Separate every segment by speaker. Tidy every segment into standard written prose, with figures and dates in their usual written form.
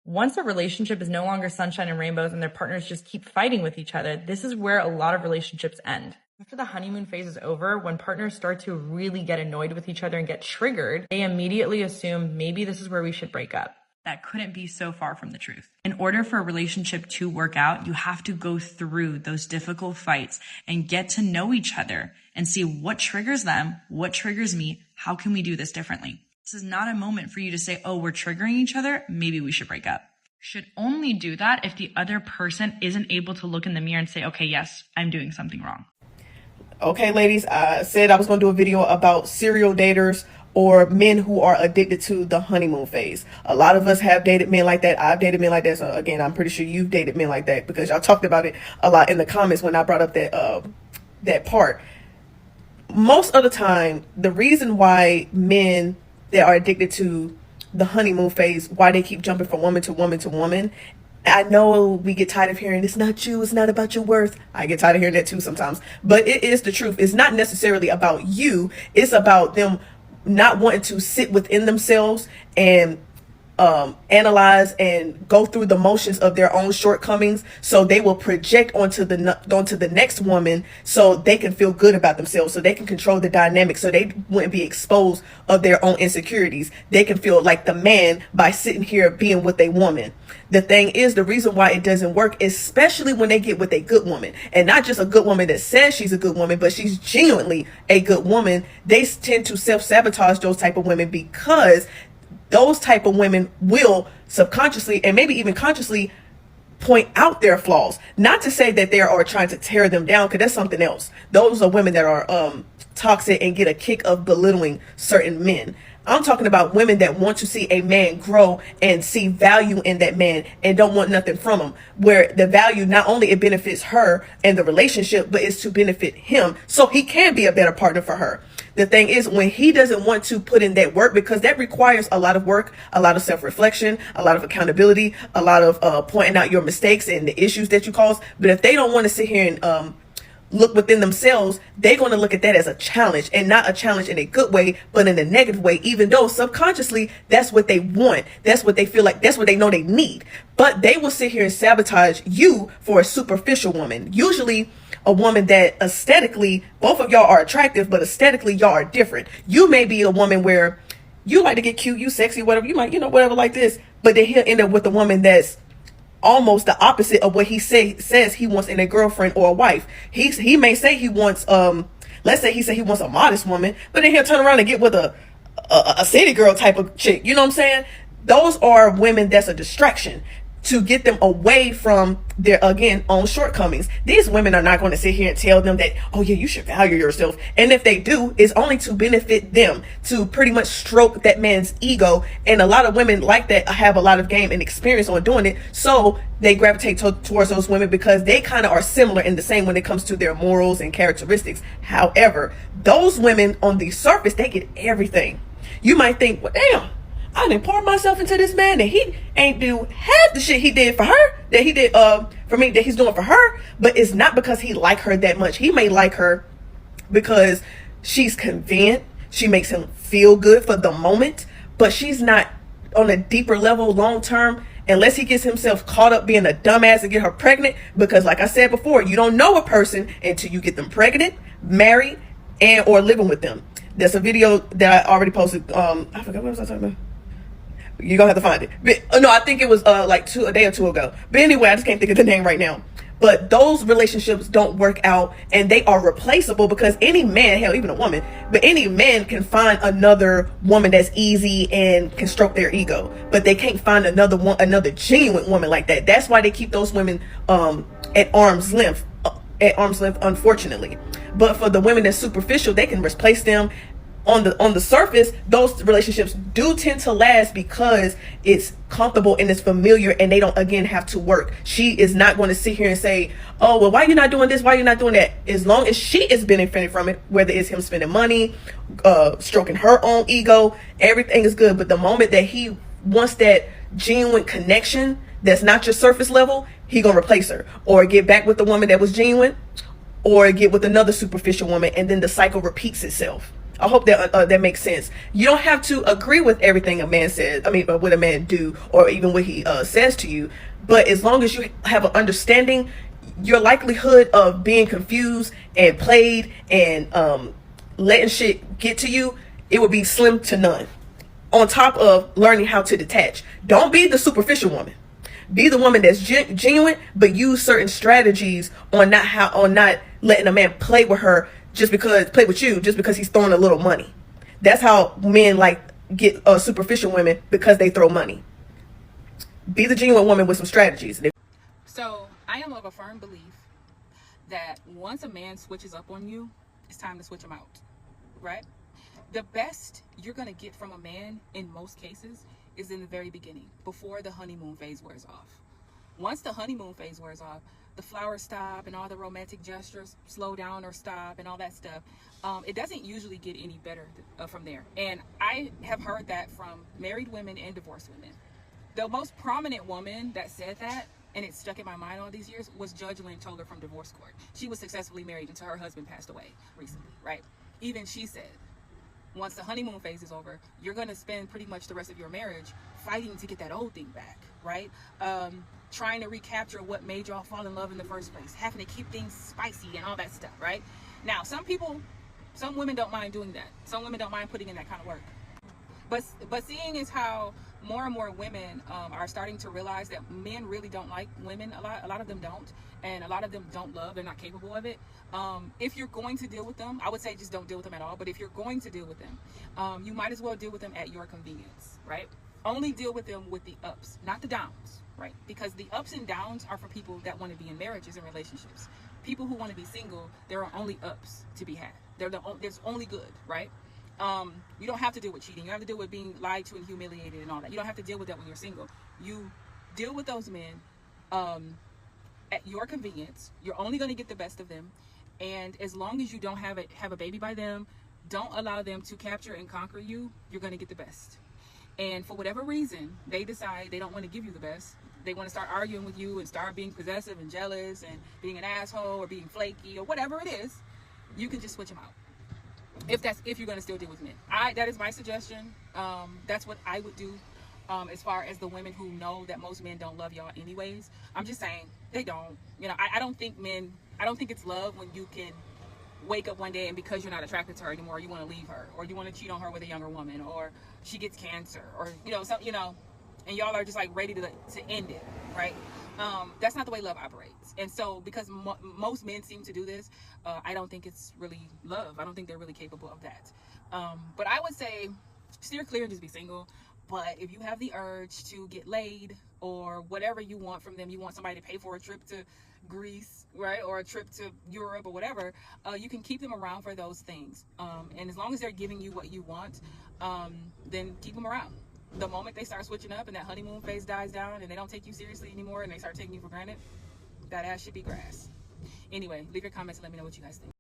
Speaker 1: Once a relationship is no longer sunshine and rainbows and their partners just keep fighting with each other, this is where a lot of relationships end. After the honeymoon phase is over, when partners start to really get annoyed with each other and get triggered, they immediately assume maybe this is where we should break up. That couldn't be so far from the truth. In order for a relationship to work out, you have to go through those difficult fights and get to know each other and see what triggers them, what triggers me, how can we do this differently? This is not a moment for you to say, oh, we're triggering each other, maybe we should break up. Should only do that if the other person isn't able to look in the mirror and say, okay, yes, I'm doing something wrong.
Speaker 2: Okay, ladies, I said I was going to do a video about serial daters or men who are addicted to the honeymoon phase. A lot of us have dated men like that. I've dated men like that. So again, I'm pretty sure you've dated men like that because y'all talked about it a lot in the comments when I brought up that part. Most of the time, the reason why men that are addicted to the honeymoon phase, why they keep jumping from woman to woman to woman. I know we get tired of hearing it's not you, it's not about your worth. I get tired of hearing that too sometimes, but it is the truth. It's not necessarily about you. It's about them not wanting to sit within themselves and analyze and go through the motions of their own shortcomings, so they will project onto the next woman so they can feel good about themselves, so they can control the dynamic, so they wouldn't be exposed of their own insecurities. They can feel like the man by sitting here being with a woman. The thing is, the reason why it doesn't work, especially when they get with a good woman, and not just a good woman that says she's a good woman, but she's genuinely a good woman, they tend to self-sabotage those type of women because those type of women will subconsciously and maybe even consciously point out their flaws. Not to say that they are trying to tear them down, because that's something else. Those are women that are toxic and get a kick of belittling certain men. I'm talking about women that want to see a man grow and see value in that man and don't want nothing from him, where the value, not only it benefits her and the relationship, but it's to benefit him so he can be a better partner for her. The thing is, when he doesn't want to put in that work, because that requires a lot of work, a lot of self-reflection, a lot of accountability, a lot of pointing out your mistakes and the issues that you cause. But if they don't want to sit here and look within themselves, they're going to look at that as a challenge, and not a challenge in a good way, but in a negative way, even though subconsciously that's what they want. That's what they feel like. That's what they know they need. But they will sit here and sabotage you for a superficial woman. Usually a woman that aesthetically, both of y'all are attractive, but aesthetically y'all are different. You may be a woman where you like to get cute, you sexy, whatever, you might, whatever like this, but then he'll end up with a woman that's almost the opposite of what he says he wants in a girlfriend or a wife. He may say he wants, let's say he said he wants a modest woman, but then he'll turn around and get with a city girl type of chick. You know what I'm saying? Those are women that's a distraction to get them away from their, again, own shortcomings. These women are not going to sit here and tell them that, oh yeah, you should value yourself. And if they do, it's only to benefit them, to pretty much stroke that man's ego. And a lot of women like that have a lot of game and experience on doing it. So they gravitate towards those women because they kind of are similar in the same when it comes to their morals and characteristics. However, those women on the surface, they get everything. You might think, well, damn, I didn't pour myself into this man and he ain't do half the shit he did for her that he did for me, that he's doing for her. But it's not because he like her that much. He may like her because she's convenient. She makes him feel good for the moment, but she's not on a deeper level long term, unless he gets himself caught up being a dumbass and get her pregnant. Because like I said before, you don't know a person until you get them pregnant, married, and or living with them. There's a video that I already posted. I forgot, what was I talking about? You're gonna have to find it. But, no, I think it was like a day or two ago. But anyway, I just can't think of the name right now. But those relationships don't work out, and they are replaceable because any man, hell, even a woman, but any man can find another woman that's easy and can stroke their ego. But they can't find another genuine woman like that. That's why they keep those women at arm's length, unfortunately. But for the women that's superficial, they can replace them. On the surface, those relationships do tend to last because it's comfortable and it's familiar, and they don't again have to work. She is not going to sit here and say, oh well, why you not doing this, why you not doing that? As long as she is benefiting from it, whether it's him spending money, stroking her own ego, everything is good. But the moment that he wants that genuine connection that's not your surface level, he gonna replace her or get back with the woman that was genuine, or get with another superficial woman, and then the cycle repeats itself. I hope that that makes sense. You don't have to agree with everything a man says. I mean, what a man do, or even what he says to you. But as long as you have an understanding, your likelihood of being confused and played and letting shit get to you, it would be slim to none. On top of learning how to detach. Don't be the superficial woman. Be the woman that's genuine, but use certain strategies on not letting a man play with you just because he's throwing a little money. That's how men like get superficial women, because they throw money. Be the genuine woman with some strategies.
Speaker 3: So I am of a firm belief that once a man switches up on you, it's time to switch him out, right? The best you're going to get from a man in most cases is in the very beginning, before the honeymoon phase wears off. Once the honeymoon phase wears off, the flowers stop and all the romantic gestures slow down or stop and all that stuff. It doesn't usually get any better from there. And I have heard that from married women and divorced women. The most prominent woman that said that, and it stuck in my mind all these years, was Judge Lynn Toler from Divorce Court. She was successfully married until her husband passed away recently, right? Even she said, once the honeymoon phase is over, you're going to spend pretty much the rest of your marriage fighting to get that old thing back, right? Trying to recapture what made y'all fall in love in the first place, having to keep things spicy and all that stuff, right? Now, some women don't mind doing that. Some women don't mind putting in that kind of work. But seeing is how more and more women are starting to realize that men really don't like women a lot. A lot of them don't, and a lot of them don't love. They're not capable of it. If you're going to deal with them, I would say just don't deal with them at all. But if you're going to deal with them, you might as well deal with them at your convenience, right? Only deal with them with the ups, not the downs, right? Because the ups and downs are for people that want to be in marriages and relationships. People who want to be single, there are only ups to be had. There's only good, right? You don't have to deal with cheating. You have to deal with being lied to and humiliated and all that. You don't have to deal with that when you're single. You deal with those men at your convenience. You're only going to get the best of them. And as long as you don't have a baby by them, don't allow them to capture and conquer you, you're going to get the best. And for whatever reason, they decide they don't want to give you the best. They want to start arguing with you and start being possessive and jealous and being an asshole or being flaky or whatever it is. You can just switch them out. If you're going to still deal with men. That is my suggestion. That's what I would do. As far as the women who know that most men don't love y'all anyways, I'm just saying they don't. I don't think it's love when you can wake up one day and because you're not attracted to her anymore, you want to leave her, or you want to cheat on her with a younger woman, or she gets cancer, or and y'all are just like ready to end it, right? That's not the way love operates. And so because most men seem to do this, I don't think it's really love. I don't think they're really capable of that. But I would say steer clear and just be single. But if you have the urge to get laid or whatever you want from them, you want somebody to pay for a trip to Greece, right? Or a trip to Europe or whatever, you can keep them around for those things. And as long as they're giving you what you want, then keep them around. The moment they start switching up and that honeymoon phase dies down and they don't take you seriously anymore and they start taking you for granted, that ass should be grass. Anyway, leave your comments and let me know what you guys think.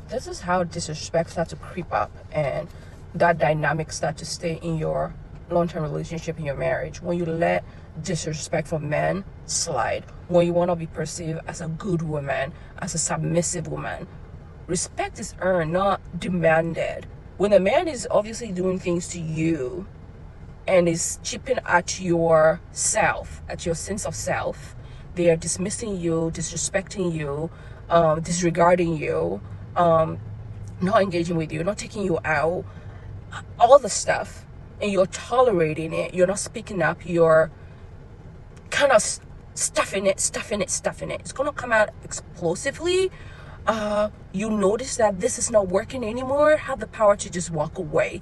Speaker 4: This is how disrespect starts to creep up and that dynamic starts to stay in your long-term relationship, in your marriage. When you let disrespectful men slide, when you want to be perceived as a good woman, as a submissive woman, respect is earned, not demanded. When a man is obviously doing things to you and is chipping at your self, at your sense of self, they are dismissing you, disrespecting you, disregarding you, not engaging with you, not taking you out, all the stuff, and you're tolerating it, you're not speaking up, you're kind of stuffing it. It's gonna come out explosively. You notice that this is not working anymore, have the power to just walk away.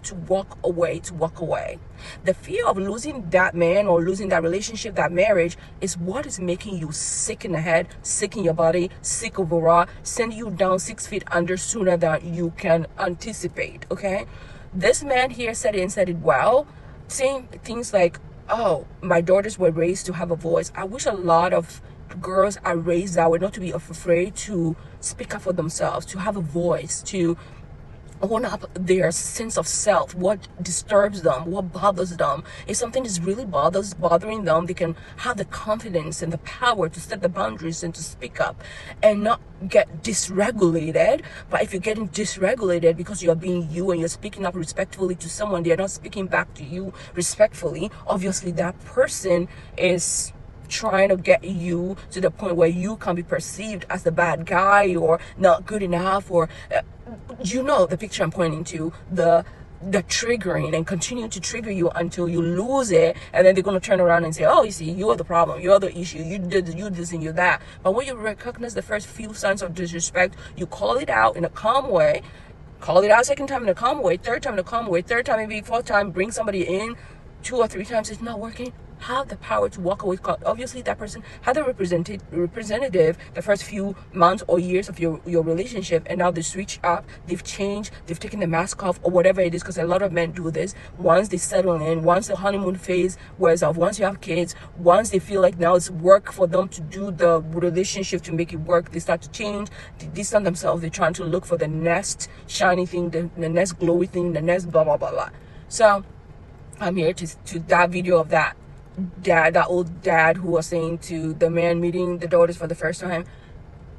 Speaker 4: The fear of losing that man or losing that relationship, that marriage, is what is making you sick in the head, sick in your body, sick overall, sending you down 6 feet under sooner than you can anticipate, okay? This man here said it well, saying things like, oh, my daughters were raised to have a voice. I wish a lot of girls are raised that way, not to be afraid to speak up for themselves, to have a voice, to own up their sense of self, what disturbs them, what bothers them. If something is really bothering them, they can have the confidence and the power to set the boundaries and to speak up and not get dysregulated. But if you're getting dysregulated because you're being you and you're speaking up respectfully to someone, they're not speaking back to you respectfully, obviously that person is trying to get you to the point where you can be perceived as the bad guy or not good enough, or you know the picture I'm pointing to, the triggering and continue to trigger you until you lose it, and then they're going to turn around and say, oh, you see, you're the problem, you're the issue, you this and you that. But when you recognize the first few signs of disrespect, you call it out in a calm way, call it out second time in a calm way, third time in a calm way, third time, maybe fourth time, bring somebody in, 2 or 3 times it's not working, have the power to walk away. Obviously that person had a representative the first few months or years of your relationship, and now they switch up, they've changed, they've taken the mask off or whatever it is, because a lot of men do this. Once they settle in, once the honeymoon phase wears off, once you have kids, once they feel like now it's work for them to do the relationship to make it work, they start to change, they distance themselves, they're trying to look for the next shiny thing, the next glowy thing, the next blah blah blah blah. So I'm here to that video of that old dad who was saying to the man meeting the daughters for the first time,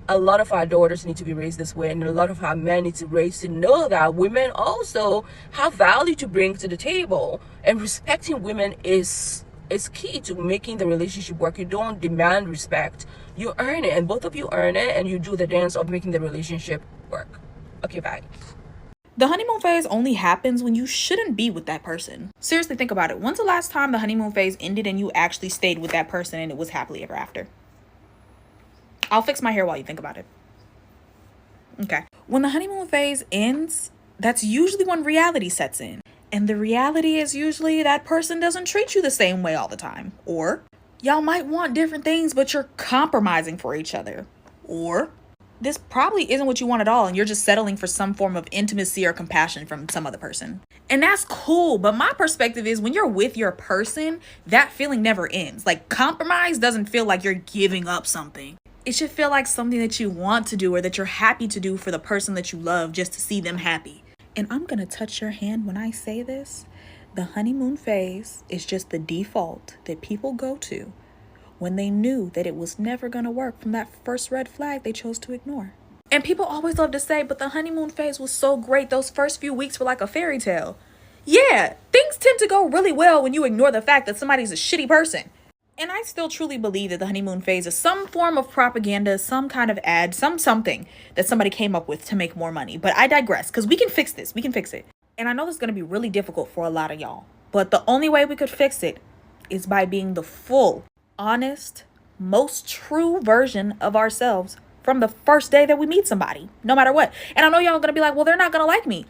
Speaker 4: a lot of our daughters need to be raised this way, and a lot of our men need to raise to know that women also have value to bring to the table, and respecting women is key to making the relationship work. You don't demand respect, you earn it, and both of you earn it, and you do the dance of making the relationship work. Okay, bye.
Speaker 1: The honeymoon phase only happens when you shouldn't be with that person. Seriously, think about it. When's the last time the honeymoon phase ended and you actually stayed with that person and it was happily ever after? I'll fix my hair while you think about it. Okay. When the honeymoon phase ends, that's usually when reality sets in. And the reality is usually that person doesn't treat you the same way all the time. Or y'all might want different things, but you're compromising for each other. Or this probably isn't what you want at all, and you're just settling for some form of intimacy or compassion from some other person. And that's cool, but my perspective is when you're with your person, that feeling never ends. Like, compromise doesn't feel like you're giving up something. It should feel like something that you want to do or that you're happy to do for the person that you love, just to see them happy. And I'm gonna touch your hand when I say this. The honeymoon phase is just the default that people go to when they knew that it was never going to work from that first red flag they chose to ignore. And people always love to say, but the honeymoon phase was so great. Those first few weeks were like a fairy tale. Yeah, things tend to go really well when you ignore the fact that somebody's a shitty person. And I still truly believe that the honeymoon phase is some form of propaganda, some kind of ad, something that somebody came up with to make more money. But I digress, because we can fix this. We can fix it. And I know this is going to be really difficult for a lot of y'all. But the only way we could fix it is by being the full, honest, most true version of ourselves from the first day that we meet somebody, no matter what. And I know y'all are gonna be like, well, they're not gonna like me.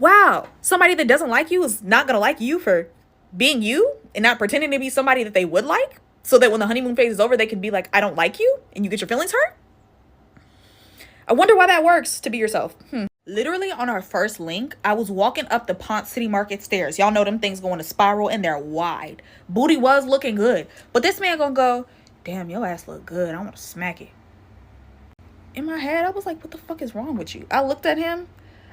Speaker 1: Wow, somebody that doesn't like you is not gonna like you for being you and not pretending to be somebody that they would like, so that when the honeymoon phase is over, they can be like, I don't like you, and you get your feelings hurt? I wonder why that works, to be yourself. Literally on our first link, I was walking up the Ponce City Market stairs. Y'all know them things going to spiral and they're wide. Booty was looking good. But this man gonna go, damn, your ass look good. I want to smack it. In my head, I was like, what the fuck is wrong with you? I looked at him.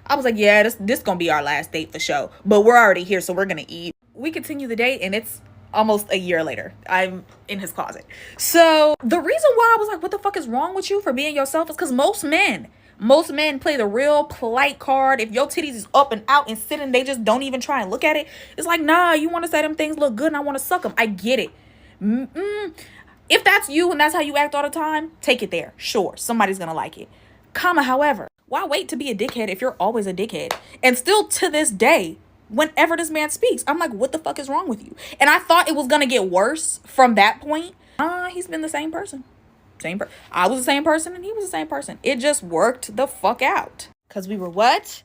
Speaker 1: I was like, yeah, this gonna be our last date for sure. But we're already here, so we're gonna eat. We continue the date and it's almost a year later. I'm in his closet. So the reason why I was like, what the fuck is wrong with you for being yourself is because most men play the real polite card. If your titties is up and out and sitting, they just don't even try and look at it. It's like, nah, you want to say them things look good and I want to suck them. I get it. If that's you and that's how you act all the time, take it there. Sure, somebody's going to like it. However, why wait to be a dickhead if you're always a dickhead? And still to this day, whenever this man speaks, I'm like, what the fuck is wrong with you? And I thought it was going to get worse from that point. He's been the same person. I was the same person and he was the same person. It just worked the fuck out. Because we were what?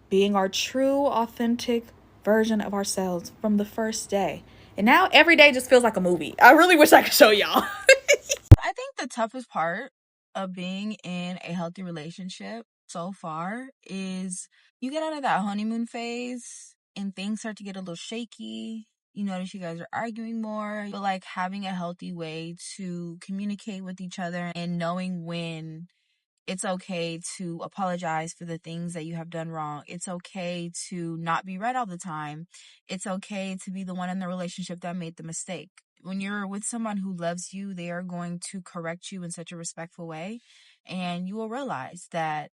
Speaker 1: Being our true, authentic version of ourselves from the first day. And now every day just feels like a movie. I really wish I could show y'all.
Speaker 5: I think the toughest part of being in a healthy relationship so far is you get out of that honeymoon phase and things start to get a little shaky. You notice you guys are arguing more, but like having a healthy way to communicate with each other and knowing when It's okay to apologize for the things that you have done wrong. It's okay to not be right all the time. It's okay to be the one in the relationship that made the mistake. When you're with someone who loves you, they are going to correct you in such a respectful way, and you will realize that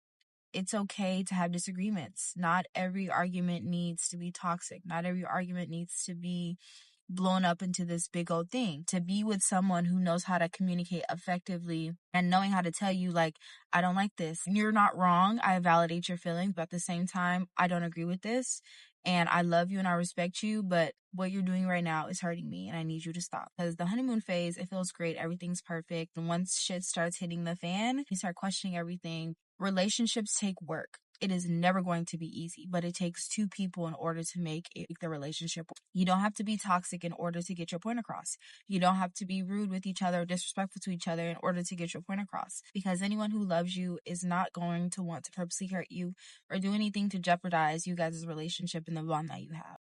Speaker 5: it's okay to have disagreements. Not every argument needs to be toxic. Not every argument needs to be blown up into this big old thing. To be with someone who knows how to communicate effectively and knowing how to tell you, like, I don't like this. You're not wrong. I validate your feelings, but at the same time, I don't agree with this. And I love you and I respect you, but what you're doing right now is hurting me and I need you to stop. Because the honeymoon phase, it feels great. Everything's perfect. And once shit starts hitting the fan, you start questioning everything. Relationships take work. It is never going to be easy, but it takes two people in order to make the relationship work. You don't have to be toxic in order to get your point across. You don't have to be rude with each other, disrespectful to each other in order to get your point across. Because anyone who loves you is not going to want to purposely hurt you or do anything to jeopardize you guys' relationship and the bond that you have.